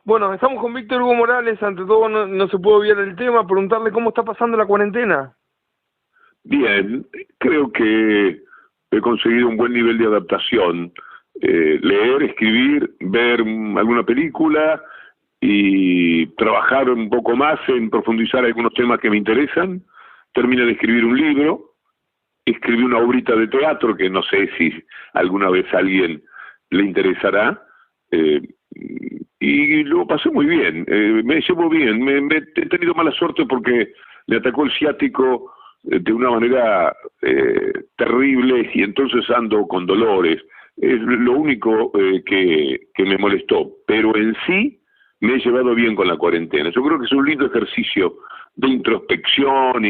Bueno, estamos con Víctor Hugo Morales. Ante todo, no se puede obviar el tema, preguntarle cómo está pasando la cuarentena. Bien, creo que he conseguido un buen nivel de adaptación. Leer, escribir, ver alguna película y trabajar un poco más en profundizar algunos temas que me interesan. Terminé de escribir un libro, escribí una obrita de teatro que no sé si alguna vez a alguien le interesará. Y lo pasé muy bien, me llevo bien, he tenido mala suerte porque me atacó el ciático de una manera terrible y entonces ando con dolores. Es lo único que me molestó, pero en sí me he llevado bien con la cuarentena. Yo creo que es un lindo ejercicio de introspección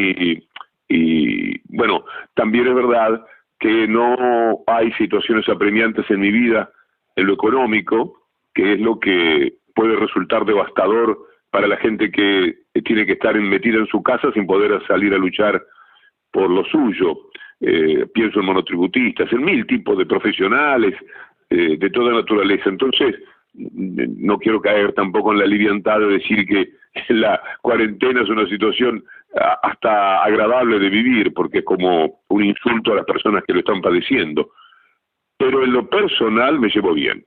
y bueno, también es verdad que no hay situaciones apremiantes en mi vida en lo económico, que es lo que puede resultar devastador para la gente que tiene que estar metida en su casa sin poder salir a luchar por lo suyo. Pienso en monotributistas, en mil tipos de profesionales de toda naturaleza. Entonces, no quiero caer tampoco en la liviandad de decir que la cuarentena es una situación hasta agradable de vivir, porque es como un insulto a las personas que lo están padeciendo. Pero en lo personal me llevo bien.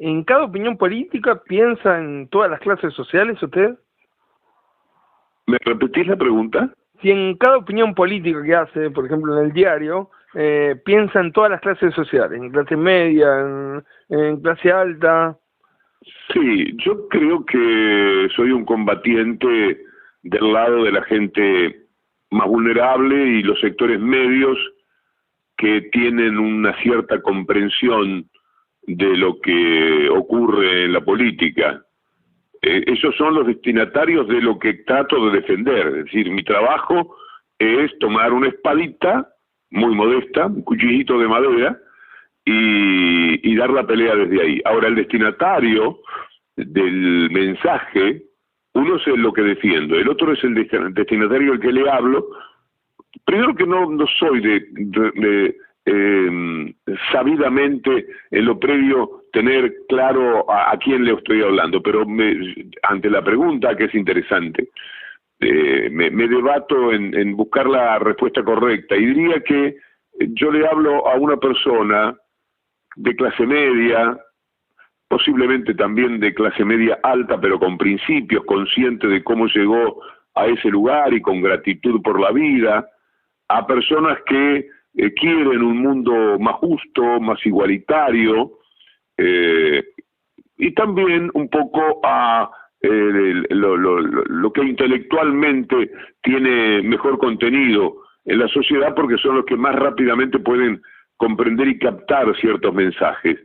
¿En cada opinión política piensa en todas las clases sociales usted? ¿Me repetís la pregunta? Si en cada opinión política que hace, por ejemplo en el diario, piensa en todas las clases sociales, en clase media, en clase alta. Sí, yo creo que soy un combatiente del lado de la gente más vulnerable y los sectores medios que tienen una cierta comprensión de lo que ocurre en la política. Esos son los destinatarios de lo que trato de defender. Es decir, mi trabajo es tomar una espadita muy modesta, un cuchillito de madera, y dar la pelea desde ahí. Ahora, el destinatario del mensaje, uno es lo que defiendo, el otro es el destinatario al que le hablo. Primero que no soy de sabidamente en lo previo tener claro a quién le estoy hablando, pero ante la pregunta, que es interesante, me debato en buscar la respuesta correcta y diría que yo le hablo a una persona de clase media, posiblemente también de clase media alta, pero con principios, consciente de cómo llegó a ese lugar y con gratitud por la vida, a personas que quieren un mundo más justo, más igualitario, y también un poco a lo que intelectualmente tiene mejor contenido en la sociedad, porque son los que más rápidamente pueden comprender y captar ciertos mensajes.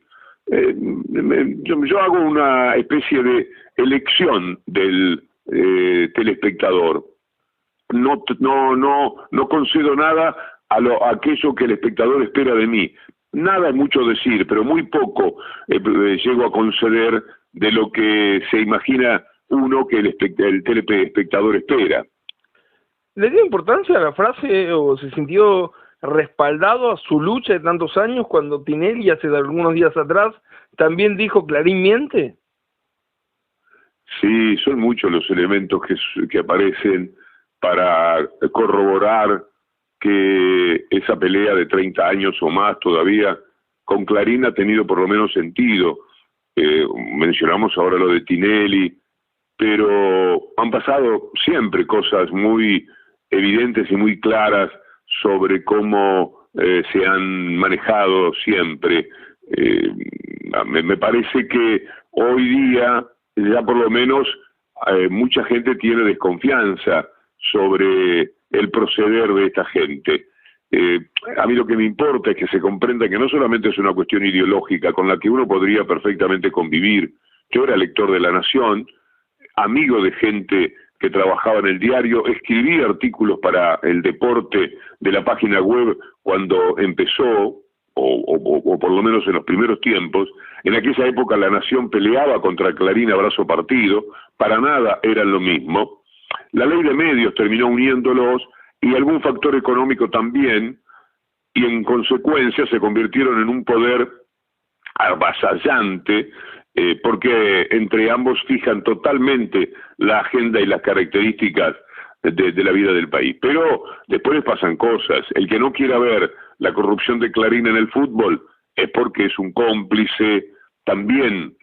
Yo hago una especie de elección del telespectador. No concedo nada a aquello que el espectador espera de mí. Nada es mucho decir, pero muy poco llego a conceder de lo que se imagina uno que el telespectador espera. ¿Le dio importancia a la frase o se sintió respaldado a su lucha de tantos años cuando Tinelli hace algunos días atrás también dijo Clarín miente? Sí, son muchos los elementos que aparecen para corroborar que esa pelea de 30 años o más todavía con Clarín ha tenido por lo menos sentido. Mencionamos ahora lo de Tinelli, pero han pasado siempre cosas muy evidentes y muy claras sobre cómo se han manejado siempre. Me parece que hoy día ya por lo menos mucha gente tiene desconfianza sobre el proceder de esta gente. A mí lo que me importa es que se comprenda que no solamente es una cuestión ideológica con la que uno podría perfectamente convivir. Yo era lector de La Nación, amigo de gente que trabajaba en el diario, escribí artículos para el deporte de la página web cuando empezó, o por lo menos en los primeros tiempos. En aquella época La Nación peleaba contra Clarín a brazo partido, para nada eran lo mismo. La ley de medios terminó uniéndolos y algún factor económico también, y en consecuencia se convirtieron en un poder avasallante porque entre ambos fijan totalmente la agenda y las características de la vida del país. Pero después pasan cosas. El que no quiera ver la corrupción de Clarín en el fútbol es porque es un cómplice, también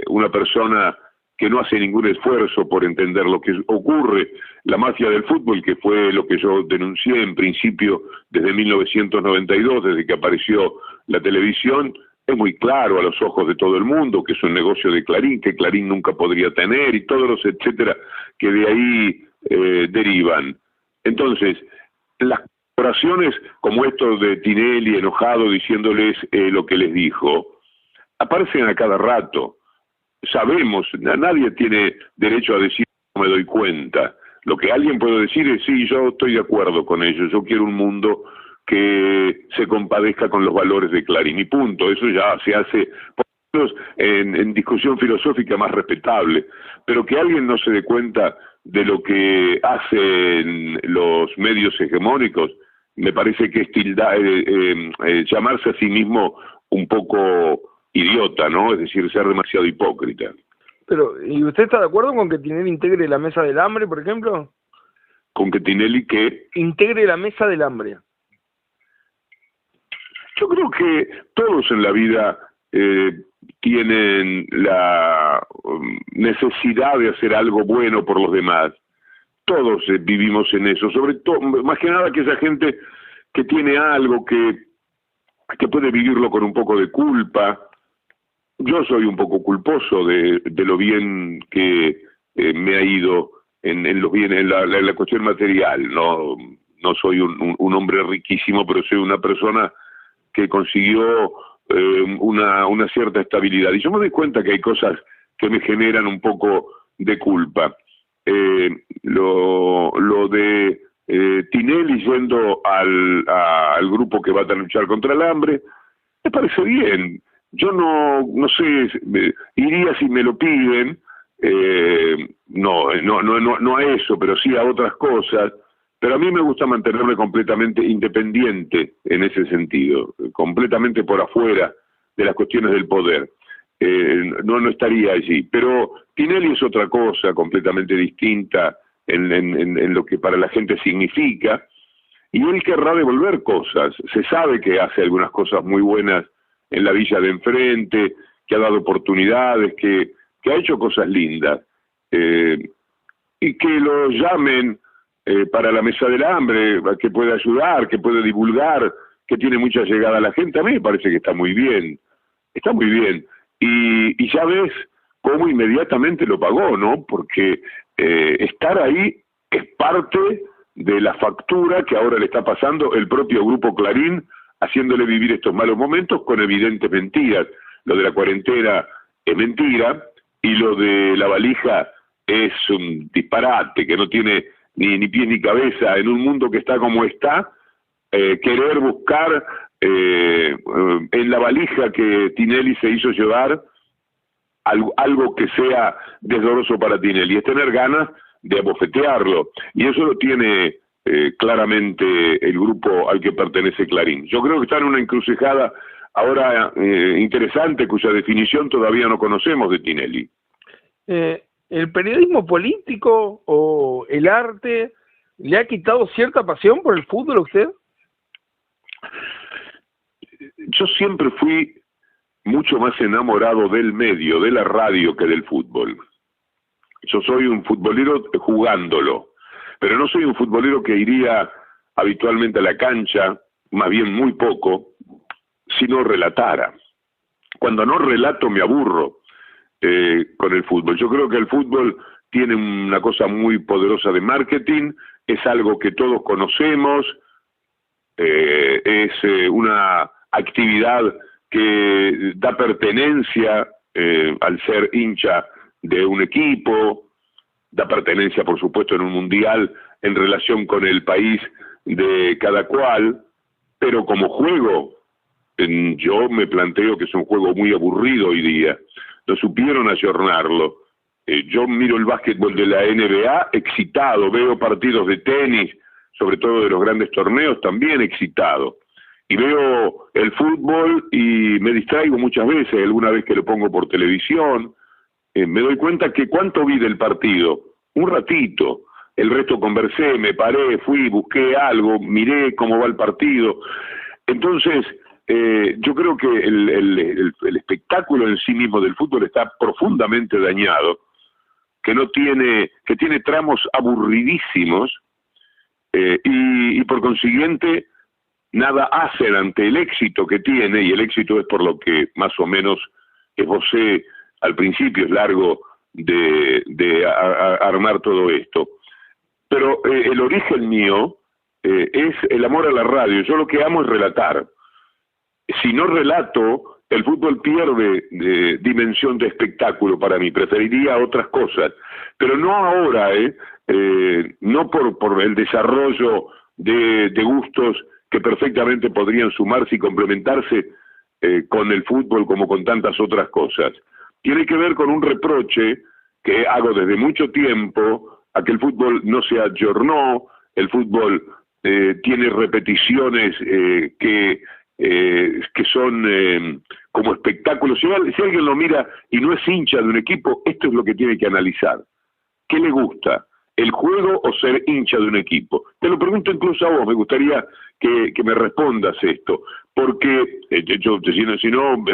una persona que no hace ningún esfuerzo por entender lo que ocurre. La mafia del fútbol, que fue lo que yo denuncié en principio desde 1992, desde que apareció la televisión, es muy claro a los ojos de todo el mundo que es un negocio de Clarín, que Clarín nunca podría tener, y todos los etcétera que de ahí derivan. Entonces, las oraciones como esto de Tinelli enojado diciéndoles lo que les dijo, aparecen a cada rato. Sabemos, nadie tiene derecho a decir no me doy cuenta. Lo que alguien puede decir es sí, yo estoy de acuerdo con ellos, yo quiero un mundo que se compadezca con los valores de Clarín, y punto. Eso ya se hace por lo menos en discusión filosófica más respetable, pero que alguien no se dé cuenta de lo que hacen los medios hegemónicos, me parece que es llamarse a sí mismo un poco idiota, ¿no? Es decir, ser demasiado hipócrita. Pero, ¿y usted está de acuerdo con que Tinelli integre la mesa del hambre, por ejemplo? ¿Con que Tinelli qué? Integre la mesa del hambre. Yo creo que todos en la vida tienen la necesidad de hacer algo bueno por los demás. Todos vivimos en eso, sobre todo, más que nada aquella gente que tiene algo que puede vivirlo con un poco de culpa. Yo soy un poco culposo de lo bien que me ha ido en los bienes, en la cuestión material. No soy un hombre riquísimo, pero soy una persona que consiguió una cierta estabilidad. Y yo me doy cuenta que hay cosas que me generan un poco de culpa. Lo de Tinelli yendo al grupo que va a luchar contra el hambre, me parece bien. Yo no sé, iría si me lo piden, no a eso, pero sí a otras cosas. Pero a mí me gusta mantenerme completamente independiente en ese sentido, completamente por afuera de las cuestiones del poder. No estaría allí. Pero Tinelli es otra cosa completamente distinta en lo que para la gente significa, y él querrá devolver cosas. Se sabe que hace algunas cosas muy buenas en la villa de enfrente, que ha dado oportunidades, que ha hecho cosas lindas, y que lo llamen para la mesa del hambre, que puede ayudar, que puede divulgar, que tiene mucha llegada a la gente. A mí me parece que está muy bien, y ya ves cómo inmediatamente lo pagó, ¿no? Porque estar ahí es parte de la factura que ahora le está pasando el propio Grupo Clarín, haciéndole vivir estos malos momentos con evidentes mentiras. Lo de la cuarentena es mentira, y lo de la valija es un disparate que no tiene ni pies ni cabeza. En un mundo que está como está, querer buscar en la valija que Tinelli se hizo llevar algo que sea desdoroso para Tinelli, es tener ganas de abofetearlo, y eso lo tiene claramente el grupo al que pertenece Clarín. Yo creo que está en una encrucijada ahora interesante, cuya definición todavía no conocemos de Tinelli. ¿El periodismo político o el arte le ha quitado cierta pasión por el fútbol a usted? Yo siempre fui mucho más enamorado del medio, de la radio, que del fútbol. Yo soy un futbolero jugándolo, pero no soy un futbolero que iría habitualmente a la cancha, más bien muy poco, si no relatara. Cuando no relato me aburro con el fútbol. Yo creo que el fútbol tiene una cosa muy poderosa de marketing, es algo que todos conocemos, es una actividad que da pertenencia al ser hincha de un equipo, da pertenencia, por supuesto, en un mundial en relación con el país de cada cual, pero como juego, yo me planteo que es un juego muy aburrido hoy día. No supieron ayornarlo. Yo miro el básquetbol de la NBA excitado, veo partidos de tenis, sobre todo de los grandes torneos, también excitado. y veo el fútbol y me distraigo muchas veces, alguna vez que lo pongo por televisión, me doy cuenta que cuánto vi del partido, un ratito, el resto conversé, me paré, fui, busqué algo, miré cómo va el partido. Entonces, yo creo que el espectáculo en sí mismo del fútbol está profundamente dañado, que tiene tramos aburridísimos, y por consiguiente nada hacen ante el éxito que tiene, y el éxito es por lo que más o menos esbocé al principio, es largo de armar todo esto. Pero el origen mío es el amor a la radio. Yo lo que amo es relatar. Si no relato, el fútbol pierde dimensión de espectáculo para mí. Preferiría otras cosas, pero no ahora, no por el desarrollo de gustos que perfectamente podrían sumarse y complementarse con el fútbol como con tantas otras cosas. Tiene que ver con un reproche que hago desde mucho tiempo a que el fútbol no se ayornó, el fútbol tiene repeticiones que son como espectáculos. Si alguien lo mira y no es hincha de un equipo, esto es lo que tiene que analizar. ¿Qué le gusta? ¿El juego o ser hincha de un equipo? Te lo pregunto incluso a vos, me gustaría que me respondas esto, porque si no,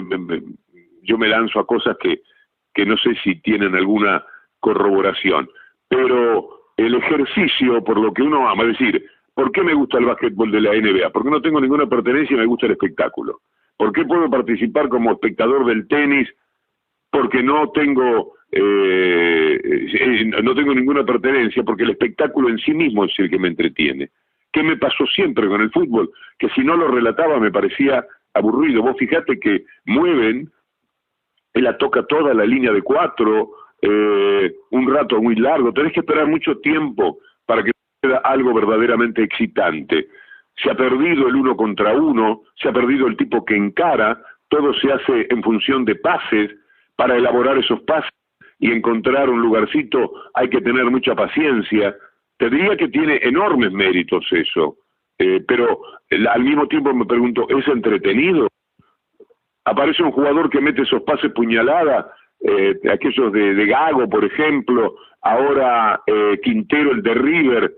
yo me lanzo a cosas que no sé si tienen alguna corroboración, pero el ejercicio por lo que uno ama, es decir, ¿por qué me gusta el básquetbol de la NBA? Porque no tengo ninguna pertenencia y me gusta el espectáculo. ¿Por qué puedo participar como espectador del tenis? Porque no tengo ninguna pertenencia, porque el espectáculo en sí mismo es el que me entretiene. ¿Qué me pasó siempre con el fútbol? Que si no lo relataba me parecía aburrido. Vos fijate que mueven, él la toca toda la línea de 4, un rato muy largo, tenés que esperar mucho tiempo para que sea algo verdaderamente excitante. Se ha perdido el 1 contra 1, se ha perdido el tipo que encara, todo se hace en función de pases. Para elaborar esos pases y encontrar un lugarcito hay que tener mucha paciencia. Te diría que tiene enormes méritos eso, pero al mismo tiempo me pregunto, ¿es entretenido? Aparece un jugador que mete esos pases puñalada, aquellos de Gago, por ejemplo, ahora Quintero, el de River,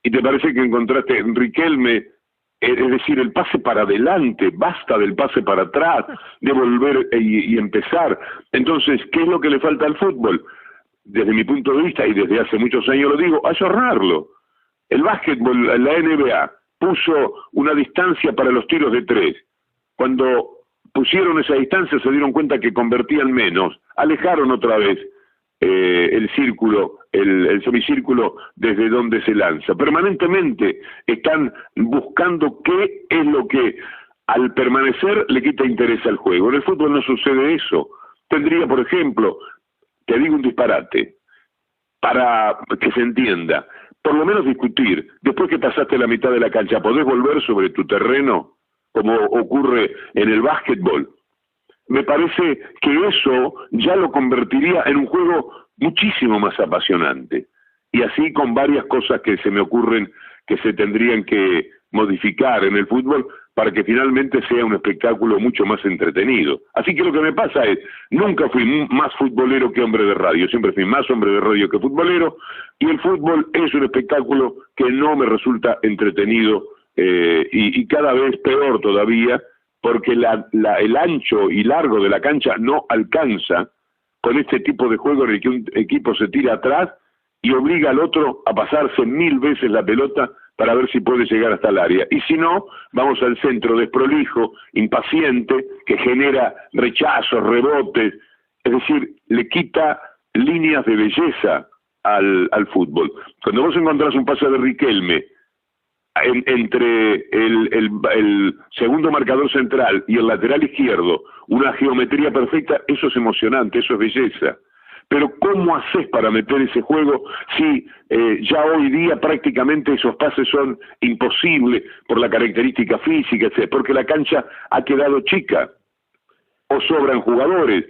y te parece que encontraste Riquelme, es decir, el pase para adelante, basta del pase para atrás, de volver y empezar. Entonces, ¿qué es lo que le falta al fútbol? Desde mi punto de vista, y desde hace muchos años lo digo, ayornarlo. El básquetbol, la NBA, puso una distancia para los tiros de 3. Cuando pusieron esa distancia se dieron cuenta que convertían menos, alejaron otra vez el círculo, el semicírculo desde donde se lanza. Permanentemente están buscando qué es lo que al permanecer le quita interés al juego. En el fútbol no sucede eso. Tendría, por ejemplo, te digo un disparate, para que se entienda, por lo menos discutir, después que pasaste la mitad de la cancha, ¿podés volver sobre tu terreno? Como ocurre en el básquetbol. Me parece que eso ya lo convertiría en un juego muchísimo más apasionante. Y así con varias cosas que se me ocurren que se tendrían que modificar en el fútbol para que finalmente sea un espectáculo mucho más entretenido. Así que lo que me pasa es, nunca fui más futbolero que hombre de radio, siempre fui más hombre de radio que futbolero, y el fútbol es un espectáculo que no me resulta entretenido, y cada vez peor todavía, porque el ancho y largo de la cancha no alcanza con este tipo de juego en el que un equipo se tira atrás y obliga al otro a pasarse 1000 veces la pelota para ver si puede llegar hasta el área. Y si no, vamos al centro desprolijo, impaciente, que genera rechazos, rebotes, es decir, le quita líneas de belleza al fútbol. Cuando vos encontrás un pase de Riquelme entre el segundo marcador central y el lateral izquierdo, una geometría perfecta, eso es emocionante, eso es belleza. Pero ¿cómo haces para meter ese juego si ya hoy día prácticamente esos pases son imposibles por la característica física, porque la cancha ha quedado chica o sobran jugadores?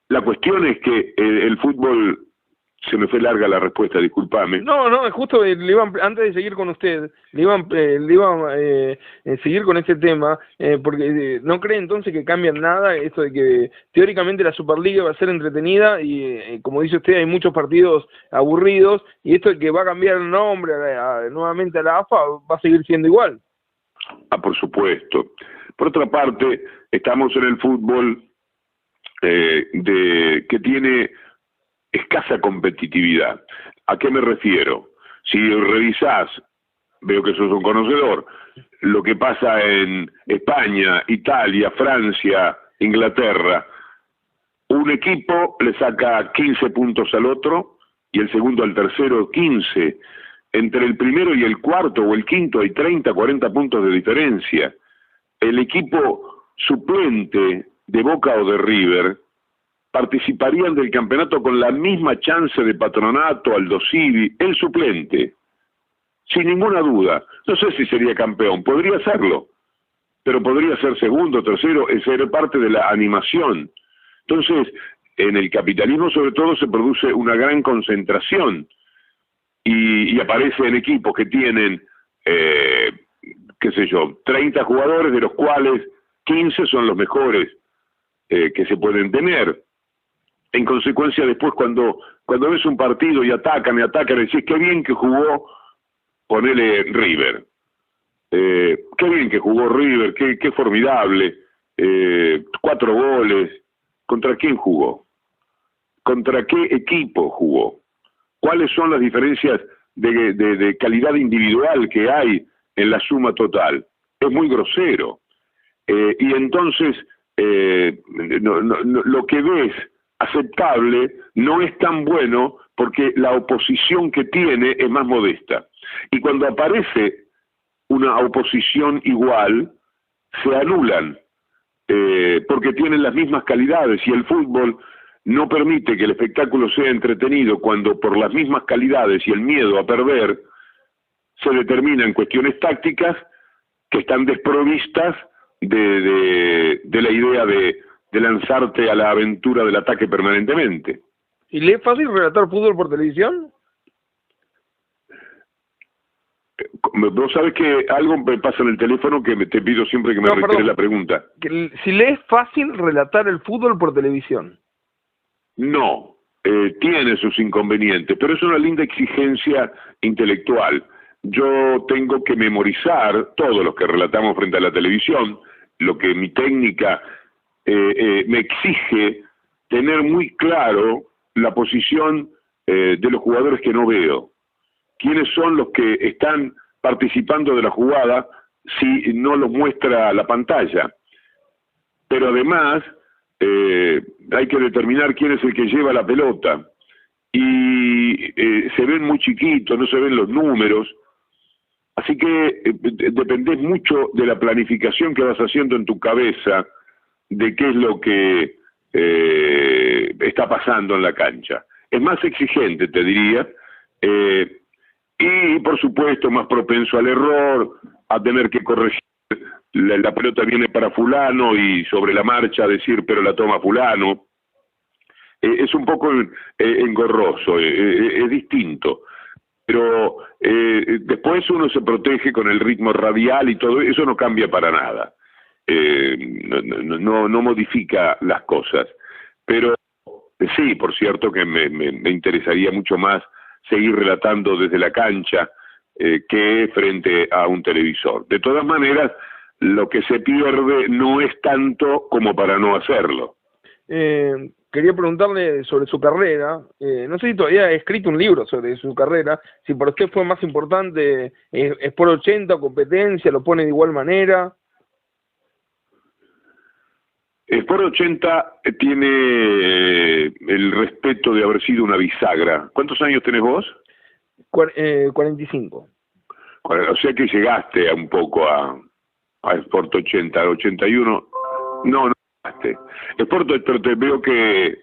La cuestión es que el fútbol Se me fue larga la respuesta, discúlpame. No, no, justo le iban, antes de seguir con usted, le iban seguir con este tema, porque ¿no cree entonces que cambia nada esto de que teóricamente la Superliga va a ser entretenida y como dice usted hay muchos partidos aburridos y esto de que va a cambiar el nombre nuevamente a la AFA va a seguir siendo igual? Ah, por supuesto. Por otra parte, estamos en el fútbol que tiene escasa competitividad. ¿A qué me refiero? Si revisás, veo que sos un conocedor, lo que pasa en España, Italia, Francia, Inglaterra, un equipo le saca 15 puntos al otro y el segundo al tercero 15. Entre el primero y el cuarto o el quinto hay 30, 40 puntos de diferencia. El equipo suplente de Boca o de River participarían del campeonato con la misma chance de Patronato, Aldo Civi, el suplente, sin ninguna duda. No sé si sería campeón, podría serlo, pero podría ser segundo, tercero, ser parte de la animación. Entonces, en el capitalismo sobre todo se produce una gran concentración y aparecen equipos que tienen, qué sé yo, 30 jugadores, de los cuales 15 son los mejores que se pueden tener. En consecuencia, después cuando ves un partido y atacan, decís, qué bien que jugó, ponele River. Qué bien que jugó River, qué formidable. 4 goles. ¿Contra quién jugó? ¿Contra qué equipo jugó? ¿Cuáles son las diferencias de calidad individual que hay en la suma total? Es muy grosero. Y entonces, lo que ves aceptable no es tan bueno porque la oposición que tiene es más modesta. Y cuando aparece una oposición igual, se anulan porque tienen las mismas calidades y el fútbol no permite que el espectáculo sea entretenido cuando por las mismas calidades y el miedo a perder se determinan cuestiones tácticas que están desprovistas de la idea de lanzarte a la aventura del ataque permanentemente. ¿Y le es fácil relatar fútbol por televisión? Vos sabés que algo me pasa en el teléfono que te pido siempre que me reiteres la pregunta. Si le es fácil relatar el fútbol por televisión. No, tiene sus inconvenientes, pero es una linda exigencia intelectual. Yo tengo que memorizar todo lo que relatamos frente a la televisión, lo que mi técnica me exige tener muy claro la posición de los jugadores que no veo. ¿Quiénes son los que están participando de la jugada si no los muestra la pantalla? Pero además hay que determinar quién es el que lleva la pelota. Y se ven muy chiquitos, no se ven los números. Así que dependés mucho de la planificación que vas haciendo en tu cabeza de qué es lo que está pasando en la cancha. Es más exigente, te diría, y por supuesto más propenso al error, a tener que corregir, la pelota viene para fulano y sobre la marcha decir pero la toma fulano. Es un poco engorroso, es distinto. Pero después uno se protege con el ritmo radial y todo, eso no cambia para nada. No modifica las cosas. Pero sí, por cierto que me interesaría mucho más seguir relatando desde la cancha que frente a un televisor. De todas maneras, lo que se pierde no es tanto como para no hacerlo. Quería preguntarle sobre su carrera. No sé si todavía ha escrito un libro sobre su carrera, si para usted fue más importante Sport 80 o competencia, lo pone de igual manera. Sport 80 tiene el respeto de haber sido una bisagra. ¿Cuántos años tenés vos? 45. O sea que llegaste un poco a Sport 80, 81. No llegaste. Pero te veo que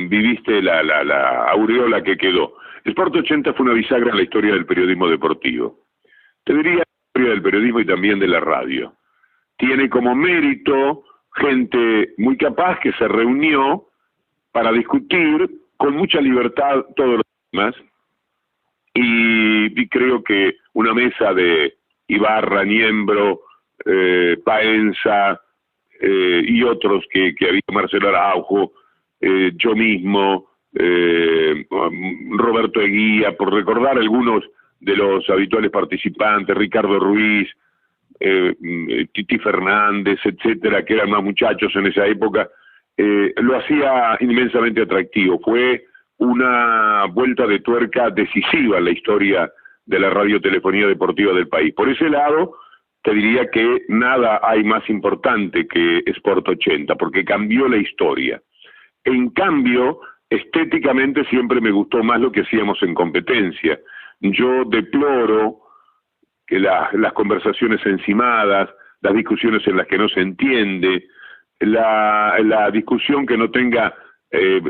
viviste la aureola que quedó. Sport 80 fue una bisagra en la historia del periodismo deportivo. Te diría la historia del periodismo y también de la radio. Tiene como mérito gente muy capaz que se reunió para discutir con mucha libertad todos los temas, y creo que una mesa de Ibarra, Niembro, Paenza y otros que había, Marcelo Araujo, yo mismo, Roberto Eguía, por recordar algunos de los habituales participantes, Ricardo Ruiz, Titi Fernández, etcétera, que eran más muchachos en esa época, lo hacía inmensamente atractivo. Fue una vuelta de tuerca decisiva en la historia de la radiotelefonía deportiva del país. Por ese lado, te diría que nada hay más importante que Sport 80, porque cambió la historia. En cambio, estéticamente siempre me gustó más lo que hacíamos en competencia. Yo deploro que las conversaciones encimadas, las discusiones en las que no se entiende, la discusión que no tenga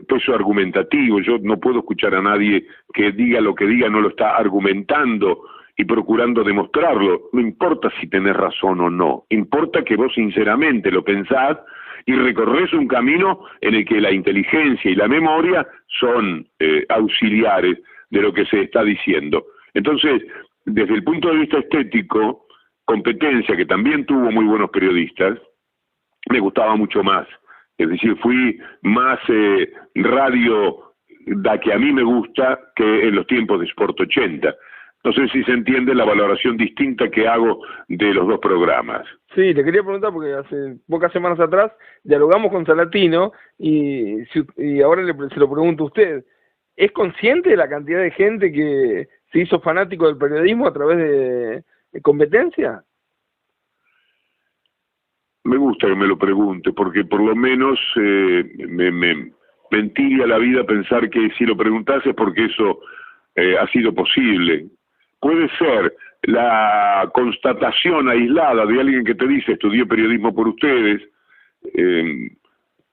peso argumentativo. Yo no puedo escuchar a nadie que diga lo que diga, no lo está argumentando y procurando demostrarlo. No importa si tenés razón o no, importa que vos sinceramente lo pensás y recorres un camino en el que la inteligencia y la memoria son auxiliares de lo que se está diciendo. Entonces, desde el punto de vista estético, competencia, que también tuvo muy buenos periodistas, me gustaba mucho más. Es decir, fui más radio da que a mí me gusta que en los tiempos de Sport 80. No sé si se entiende la valoración distinta que hago de los dos programas. Sí, te quería preguntar porque hace pocas semanas atrás dialogamos con Salatino y ahora se lo pregunto a usted. ¿Es consciente de la cantidad de gente que se hizo fanático del periodismo a través de competencia? Me gusta que me lo pregunte, porque por lo menos me entibia la vida pensar que si lo preguntase es porque eso ha sido posible. Puede ser la constatación aislada de alguien que te dice estudié periodismo por ustedes,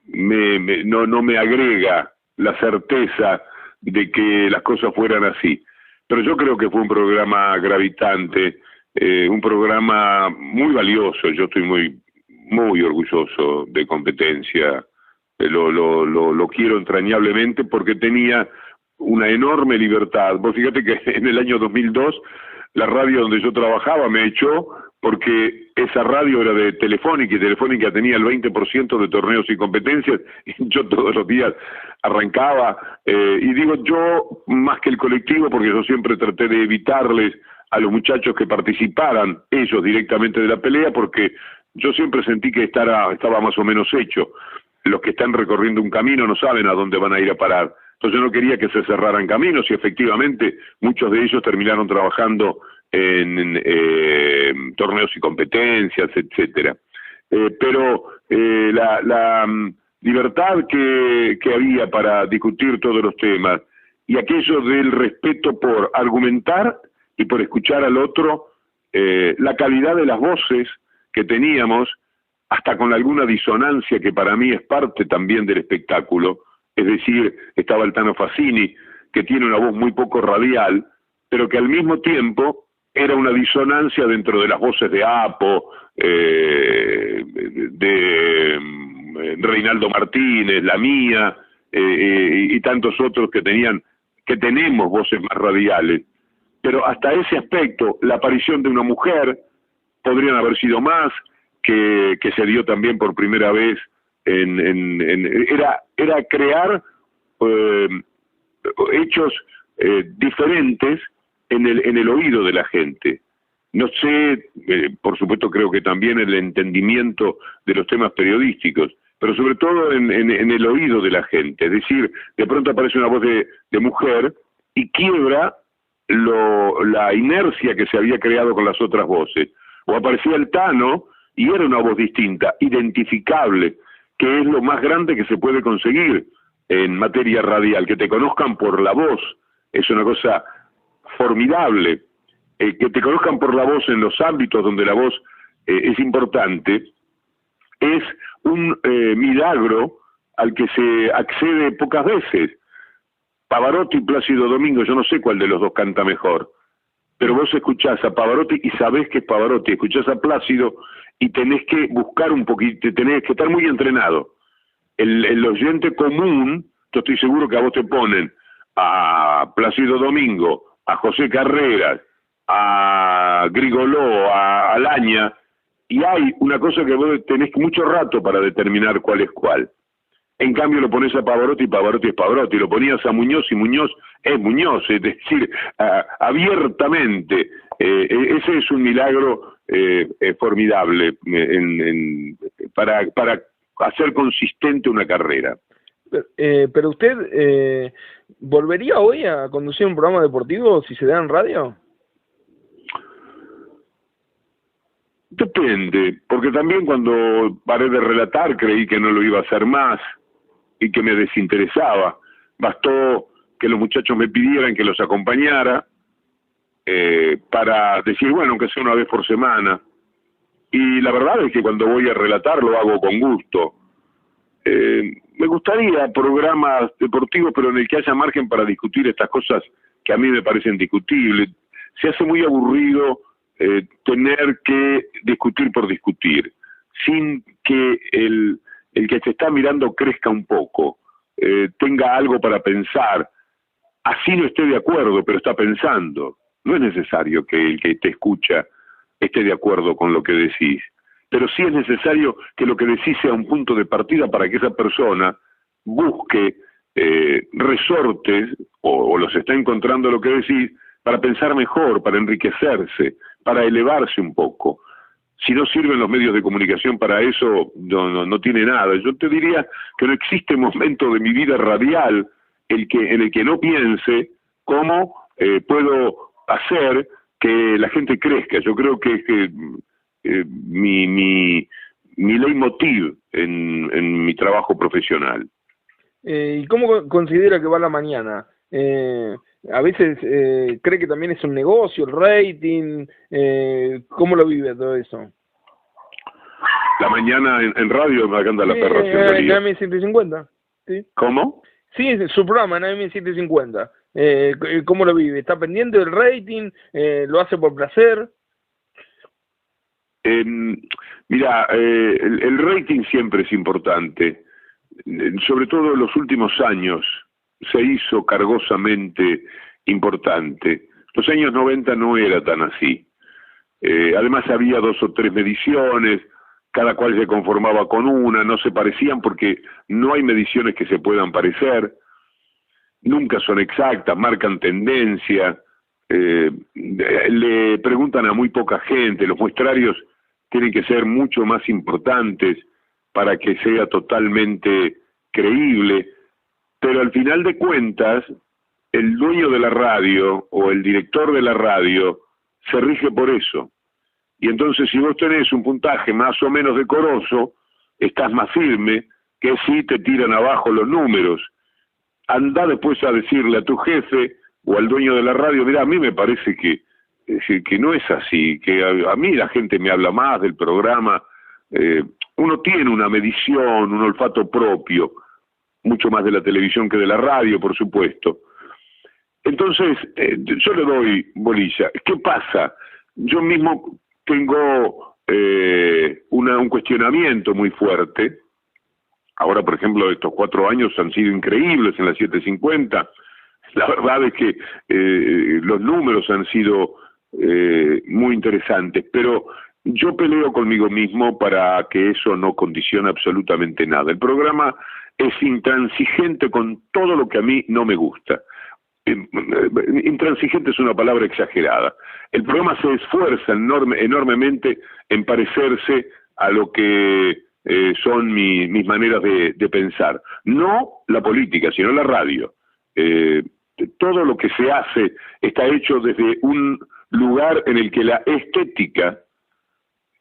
no me agrega la certeza de que las cosas fueran así. Pero yo creo que fue un programa gravitante, un programa muy valioso. Yo estoy muy orgulloso de competencia, lo quiero entrañablemente porque tenía una enorme libertad. Vos fíjate que en el año 2002 la radio donde yo trabajaba me echó porque esa radio era de Telefónica y Telefónica tenía el 20% de torneos y competencias y yo todos los días arrancaba y digo yo más que el colectivo porque yo siempre traté de evitarles a los muchachos que participaran ellos directamente de la pelea porque yo siempre sentí que estaba más o menos hecho. Los que están recorriendo un camino no saben a dónde van a ir a parar. Entonces yo no quería que se cerraran caminos y efectivamente muchos de ellos terminaron trabajando en torneos y competencias, etcétera. Pero la libertad que había para discutir todos los temas y aquello del respeto por argumentar y por escuchar al otro, la calidad de las voces que teníamos, hasta con alguna disonancia que para mí es parte también del espectáculo. Es decir, estaba el Tano Fassini, que tiene una voz muy poco radial, pero que al mismo tiempo era una disonancia dentro de las voces de Apo, de Reinaldo Martínez, la mía, y tantos otros que tenemos voces más radiales. Pero hasta ese aspecto, la aparición de una mujer, podrían haber sido más, que se dio también por primera vez era crear hechos diferentes en el oído de la gente. No sé, por supuesto creo que también el entendimiento de los temas periodísticos, pero sobre todo en el oído de la gente. Es decir, de pronto aparece una voz de mujer y quiebra la inercia que se había creado con las otras voces. O aparecía el Tano y era una voz distinta, identificable, que es lo más grande que se puede conseguir en materia radial, que te conozcan por la voz, es una cosa formidable, que te conozcan por la voz en los ámbitos donde la voz es importante, es un milagro al que se accede pocas veces. Pavarotti y Plácido Domingo, yo no sé cuál de los dos canta mejor, pero vos escuchás a Pavarotti y sabés que es Pavarotti, escuchás a Plácido y tenés que buscar un poquito, tenés que estar muy entrenado. El oyente común yo estoy seguro que a vos te ponen a Plácido Domingo, a José Carreras, a Grigoló, a Alaña, y hay una cosa que vos tenés mucho rato para determinar cuál es cuál. En cambio lo pones a Pavarotti y Pavarotti es Pavarotti, lo ponías a Muñoz y Muñoz es Muñoz, es decir, abiertamente. Ese es un milagro formidable para hacer consistente una carrera. Pero usted, ¿volvería hoy a conducir un programa deportivo si se da en radio? Depende, porque también cuando paré de relatar creí que no lo iba a hacer más y que me desinteresaba. Bastó que los muchachos me pidieran que los acompañara para decir, bueno, aunque sea una vez por semana. Y la verdad es que cuando voy a relatar lo hago con gusto. Me gustaría programas deportivos, pero en el que haya margen para discutir estas cosas que a mí me parecen discutibles. Se hace muy aburrido tener que discutir por discutir, sin que el que te está mirando crezca un poco, tenga algo para pensar, así no esté de acuerdo, pero está pensando. No es necesario que el que te escucha esté de acuerdo con lo que decís, pero sí es necesario que lo que decís sea un punto de partida para que esa persona busque resortes, o los está encontrando lo que decís, para pensar mejor, para enriquecerse, para elevarse un poco. Si no sirven los medios de comunicación para eso, no tiene nada. Yo te diría que no existe momento de mi vida radial en el que no piense cómo puedo hacer que la gente crezca. Yo creo que es que mi leitmotiv en mi trabajo profesional. ¿Y cómo considera que va la mañana? A veces cree que también es un negocio, el rating. ¿Cómo lo vive todo eso? La mañana en radio, acá anda la perra. En AM750. ¿Sí? ¿Cómo? Sí, su programa en AM750. ¿Cómo lo vive? ¿Está pendiente del rating? ¿Lo hace por placer? Mira, el rating siempre es importante. Sobre todo en los últimos años se hizo cargosamente importante. Los años 90 no era tan así. Además había 2 o 3 mediciones, cada cual se conformaba con una, no se parecían porque no hay mediciones que se puedan parecer, nunca son exactas, marcan tendencia, le preguntan a muy poca gente, los muestrarios tienen que ser mucho más importantes para que sea totalmente creíble, pero al final de cuentas, el dueño de la radio o el director de la radio se rige por eso. Y entonces si vos tenés un puntaje más o menos decoroso, estás más firme que si te tiran abajo los números. Andá después a decirle a tu jefe o al dueño de la radio, mira, a mí me parece que no es así, que a mí la gente me habla más del programa. Uno tiene una medición, un olfato propio, mucho más de la televisión que de la radio, por supuesto. Entonces, yo le doy bolilla. ¿Qué pasa? Yo mismo tengo un cuestionamiento muy fuerte. Ahora, por ejemplo, estos 4 años han sido increíbles en la 750. La verdad es que los números han sido muy interesantes, pero yo peleo conmigo mismo para que eso no condicione absolutamente nada. El programa es intransigente con todo lo que a mí no me gusta. Intransigente es una palabra exagerada. El programa se esfuerza enormemente en parecerse a lo que son mis maneras de pensar. No la política, sino la radio. Todo lo que se hace está hecho desde un lugar en el que la estética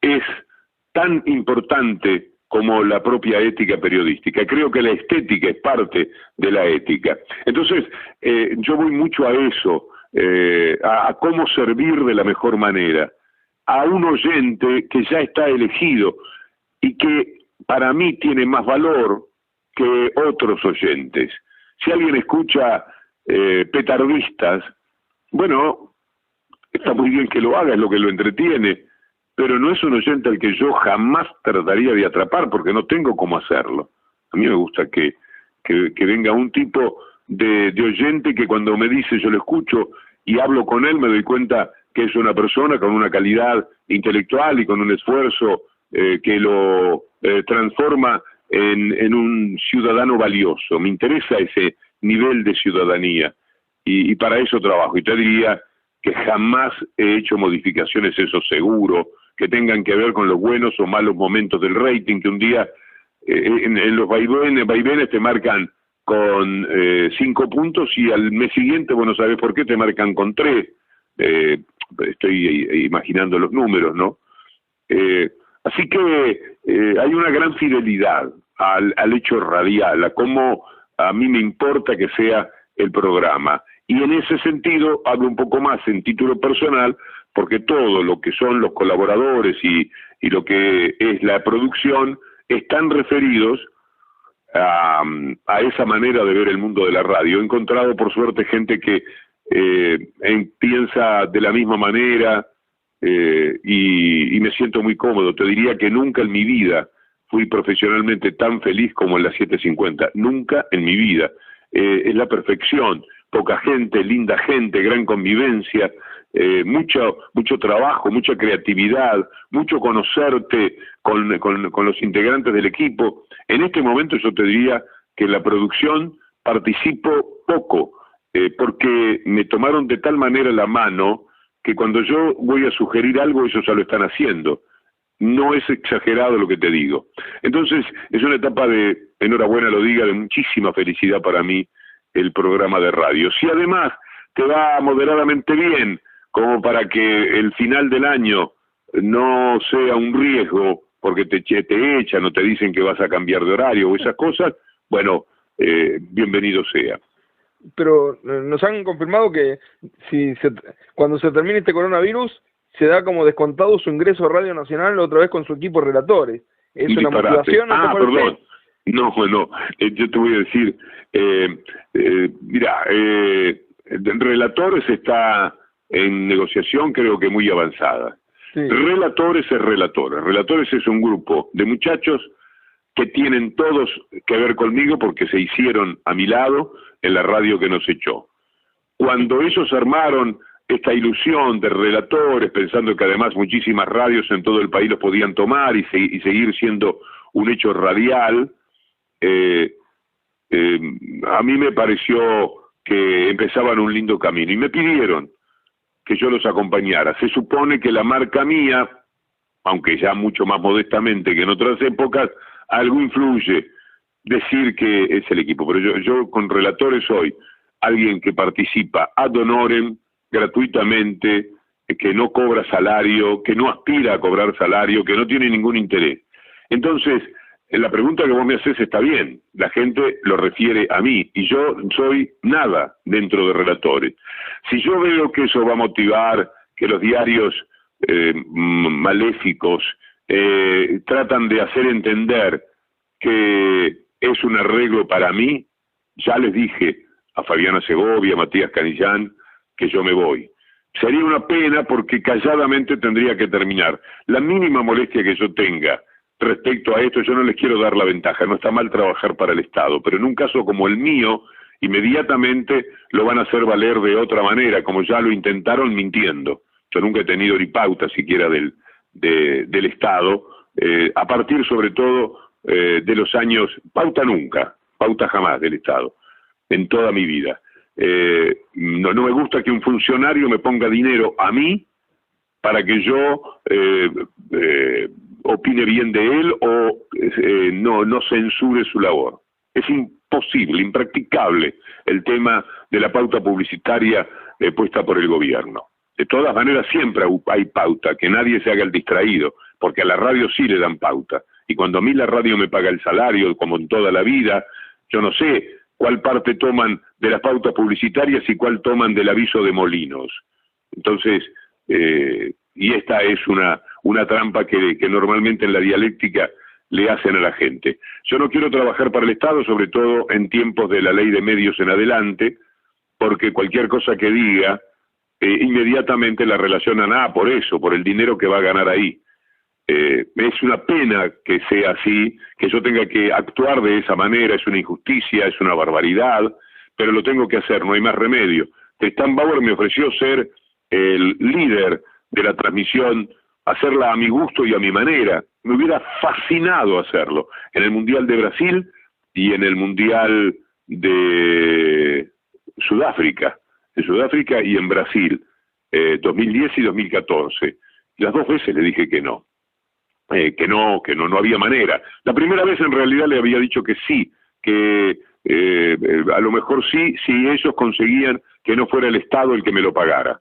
es tan importante como la propia ética periodística. Creo que la estética es parte de la ética. Entonces, yo voy mucho a eso, a cómo servir de la mejor manera a un oyente que ya está elegido y que para mí tiene más valor que otros oyentes. Si alguien escucha petardistas, bueno, está muy bien que lo haga, es lo que lo entretiene, pero no es un oyente al que yo jamás trataría de atrapar porque no tengo cómo hacerlo. A mí me gusta que que venga un tipo de oyente que cuando me dice, yo lo escucho y hablo con él, me doy cuenta que es una persona con una calidad intelectual y con un esfuerzo que lo transforma en un ciudadano valioso. Me interesa ese nivel de ciudadanía y para eso trabajo. Y te diría que jamás he hecho modificaciones, eso seguro, que tengan que ver con los buenos o malos momentos del rating, que un día en los vaivenes te marcan con 5 puntos y al mes siguiente, vos no sabés por qué, te marcan con 3. Estoy imaginando los números, ¿no? Así que hay una gran fidelidad al hecho radial, a cómo a mí me importa que sea el programa. Y en ese sentido hablo un poco más en título personal, porque todo lo que son los colaboradores y lo que es la producción están referidos a esa manera de ver el mundo de la radio. He encontrado, por suerte, gente que piensa de la misma manera y me siento muy cómodo. Te diría que nunca en mi vida fui profesionalmente tan feliz como en las 750. Nunca en mi vida. Es la perfección. Poca gente, linda gente, gran convivencia, mucho trabajo, mucha creatividad, mucho conocerte con los integrantes del equipo. En este momento yo te diría que en la producción participo poco, porque me tomaron de tal manera la mano que cuando yo voy a sugerir algo ellos ya lo están haciendo. No es exagerado lo que te digo. Entonces es una etapa de, enhorabuena lo diga, de muchísima felicidad para mí el programa de radio. Si además te va moderadamente bien, como para que el final del año no sea un riesgo, porque te echan o te dicen que vas a cambiar de horario o esas cosas, bueno, bienvenido sea. Pero nos han confirmado que cuando se termine este coronavirus, se da como descontado su ingreso a Radio Nacional otra vez con su equipo de relatores. ¿Es una motivación? Perdón. No, yo te voy a decir, mira, Relatores está en negociación creo que muy avanzada. Sí. Relatores es Relatores. Relatores es un grupo de muchachos que tienen todos que ver conmigo porque se hicieron a mi lado en la radio que nos echó. Cuando ellos armaron esta ilusión de Relatores, pensando que además muchísimas radios en todo el país los podían tomar y seguir siendo un hecho radial, a mí me pareció que empezaban un lindo camino y me pidieron que yo los acompañara. Se supone que la marca mía, aunque ya mucho más modestamente que en otras épocas, algo influye decir que es el equipo, pero yo con Relatores soy alguien que participa ad honorem, gratuitamente, que no cobra salario, que no aspira a cobrar salario, que no tiene ningún interés. Entonces, la pregunta que vos me haces está bien, la gente lo refiere a mí, y yo soy nada dentro de Relatores. Si yo veo que eso va a motivar que los diarios maléficos tratan de hacer entender que es un arreglo para mí, ya les dije a Fabiana Segovia, a Matías Canillán, que yo me voy. Sería una pena porque calladamente tendría que terminar. La mínima molestia que yo tenga respecto a esto, yo no les quiero dar la ventaja, no está mal trabajar para el Estado, pero en un caso como el mío, inmediatamente lo van a hacer valer de otra manera, como ya lo intentaron mintiendo. Yo nunca he tenido ni pauta siquiera del Estado, a partir sobre todo de los años, pauta nunca, pauta jamás del Estado, en toda mi vida. No me gusta que un funcionario me ponga dinero a mí para que yo opine bien de él o no censure su labor. Es imposible, impracticable el tema de la pauta publicitaria puesta por el gobierno. De todas maneras siempre hay pauta, que nadie se haga el distraído, porque a la radio sí le dan pauta. Y cuando a mí la radio me paga el salario, como en toda la vida, yo no sé cuál parte toman de las pautas publicitarias y cuál toman del aviso de Molinos. Entonces, y esta es una trampa que normalmente en la dialéctica le hacen a la gente. Yo no quiero trabajar para el Estado, sobre todo en tiempos de la ley de medios en adelante, porque cualquier cosa que diga, inmediatamente la relacionan por eso, por el dinero que va a ganar ahí. Es una pena que sea así, que yo tenga que actuar de esa manera, es una injusticia, es una barbaridad, pero lo tengo que hacer, no hay más remedio. Tristan Bauer me ofreció ser el líder de la transmisión, hacerla a mi gusto y a mi manera. Me hubiera fascinado hacerlo en el Mundial de Brasil y en el Mundial de Sudáfrica, y en Brasil, 2010 y 2014. Las dos veces le dije que no. No había manera. La primera vez en realidad le había dicho que sí, que a lo mejor sí, si ellos conseguían que no fuera el Estado el que me lo pagara.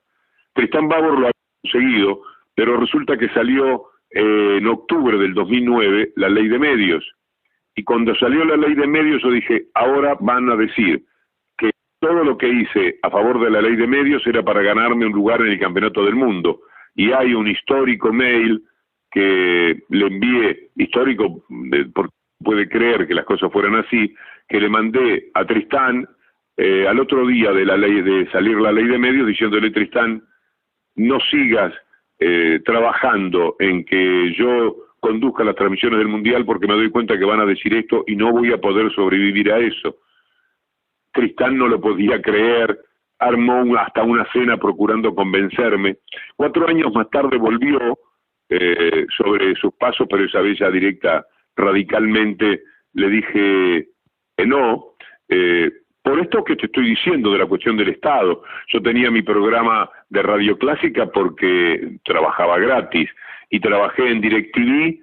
Tristan Bauer lo ha conseguido, pero resulta que salió en octubre del 2009 la ley de medios. Y cuando salió la ley de medios yo dije, ahora van a decir que todo lo que hice a favor de la ley de medios era para ganarme un lugar en el Campeonato del Mundo. Y hay un histórico mail que le envié, histórico, porque puede creer que las cosas fueran así, que le mandé a Tristán al otro día de salir la ley de medios, diciéndole: Tristán, no sigas trabajando en que yo conduzca las transmisiones del Mundial, porque me doy cuenta que van a decir esto y no voy a poder sobrevivir a eso. Tristán no lo podía creer, armó hasta una cena procurando convencerme. 4 años más tarde volvió sobre sus pasos, pero esa vez ya directa, radicalmente, le dije que no, por esto que te estoy diciendo de la cuestión del Estado. Yo tenía mi programa de radio clásica porque trabajaba gratis, y trabajé en DirecTV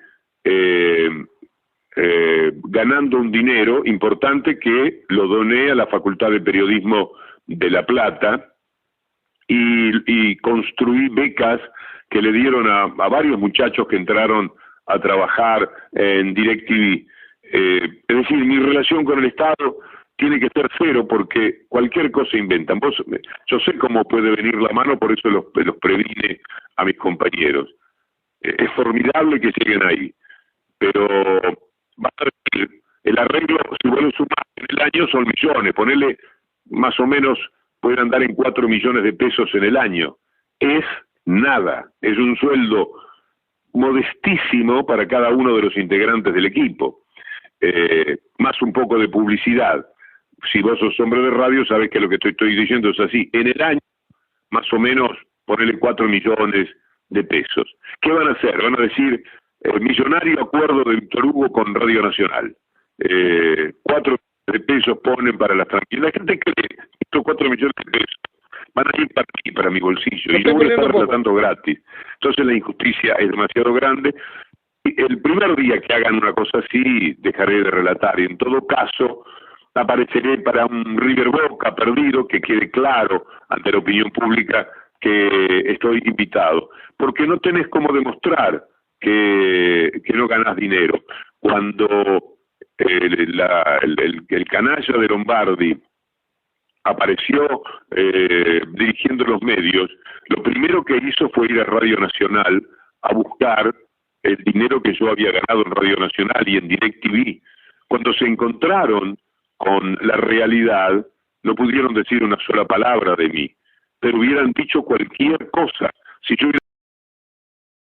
ganando un dinero importante que lo doné a la Facultad de Periodismo de La Plata, y construí becas que le dieron a varios muchachos que entraron a trabajar en DirecTV. Es decir, mi relación con el Estado tiene que ser cero, porque cualquier cosa inventan. Yo sé cómo puede venir la mano, por eso los previne a mis compañeros. Es formidable que lleguen ahí, pero va a ser el arreglo, si vos lo sumás en el año, son millones. Ponerle más o menos, pueden andar en 4 millones de pesos en el año. Es nada, es un sueldo modestísimo para cada uno de los integrantes del equipo, más un poco de publicidad. Si vos sos hombre de radio, sabés que lo que estoy diciendo es así. En el año, más o menos, ponerle 4 millones de pesos. ¿Qué van a hacer? Van a decir, millonario acuerdo de Víctor Hugo con Radio Nacional. 4 millones de pesos ponen para las transmisiones. La gente cree que estos 4 millones de pesos van a ir para mí, para mi bolsillo, y no voy a estar tratando gratis. Entonces la injusticia es demasiado grande. El primer día que hagan una cosa así, dejaré de relatar, y en todo caso apareceré para un River Boca perdido, que quede claro ante la opinión pública que estoy invitado, porque no tenés cómo demostrar que no ganás dinero. Cuando el canalla de Lombardi apareció dirigiendo los medios, lo primero que hizo fue ir a Radio Nacional a buscar el dinero que yo había ganado en Radio Nacional y en DirecTV. Cuando se encontraron con la realidad, no pudieron decir una sola palabra de mí, pero hubieran dicho cualquier cosa. Si yo hubiera